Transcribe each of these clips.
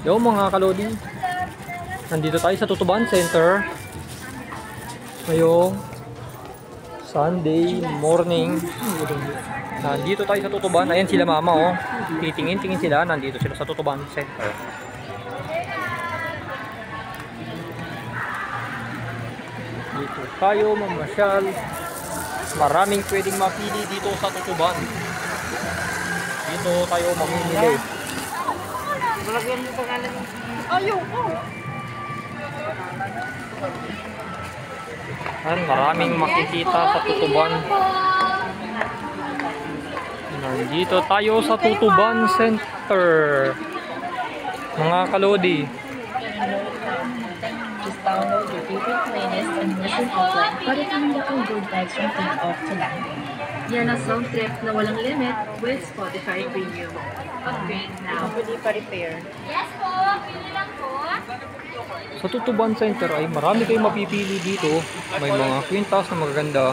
Yo mga kalodi, nandito tayo sa Tutuban Center ngayong Sunday morning. Nandito tayo sa Tutuban. Ayan sila mama oh. Titingin-tingin sila. Nandito sila sa Tutuban Center. Dito tayo mamasyal. Maraming pwedeng mapili dito sa Tutuban. Dito tayo mamimili. Malagyan mo pangalan mo. Ayoko. Maraming makikita sa Tutuban. Nandito tayo sa Tutuban Center. Mga kalodi. Just download your favorite playlist and listen offline para tingnan ang good vibes from take-off to land. Yan ang sound trip na walang limit with Spotify Premium. Upgrade now. Pwede pa repair. Yes po, pili lang po. Sa Tutuban Center ay marami kayong mapipili dito. May mga kwintas na magaganda.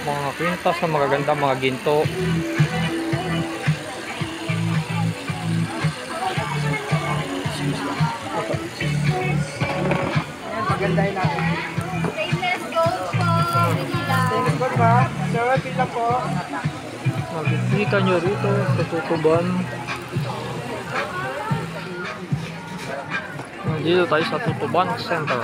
Mga kwintas na magaganda, mga ginto. Pagandahin natin. Stainless gold po. Pili lang. Stainless gold ba? Sir, pila po. Makikita nyo rito sa Tutuban. Nandito tayo sa Tutuban Center.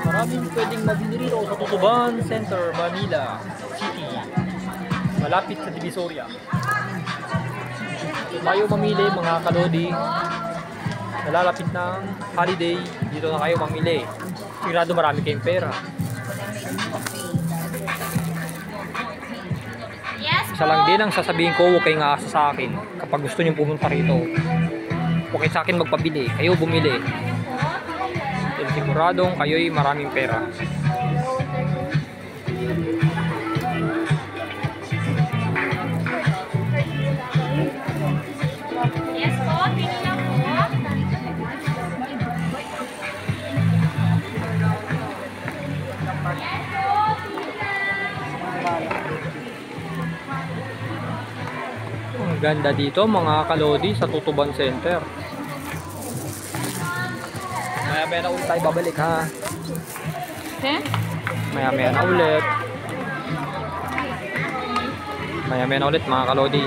Maraming pwedeng mabili rito sa Tutuban Center, Manila City. Malapit sa Divisoria. Tayo mamili mga kalodi. Nalalapit ng holiday. Dito na kayo mamili. Sigurado marami kayong pera. Yes Isa lang din ang sasabihin ko, huwag kayong aasa sa akin kapag gusto nyo pumunta rito. Huwag kayo sa akin magpabili, kayo bumili. Dahil siguradong kayo'y maraming pera. Yes po, pili lang po. Ang ganda dito mga kalodi sa Tutuban Center. Maya-maya na ulit tayo babalik ha. Maya-maya na ulit. Maya-maya na ulit mga kalodi.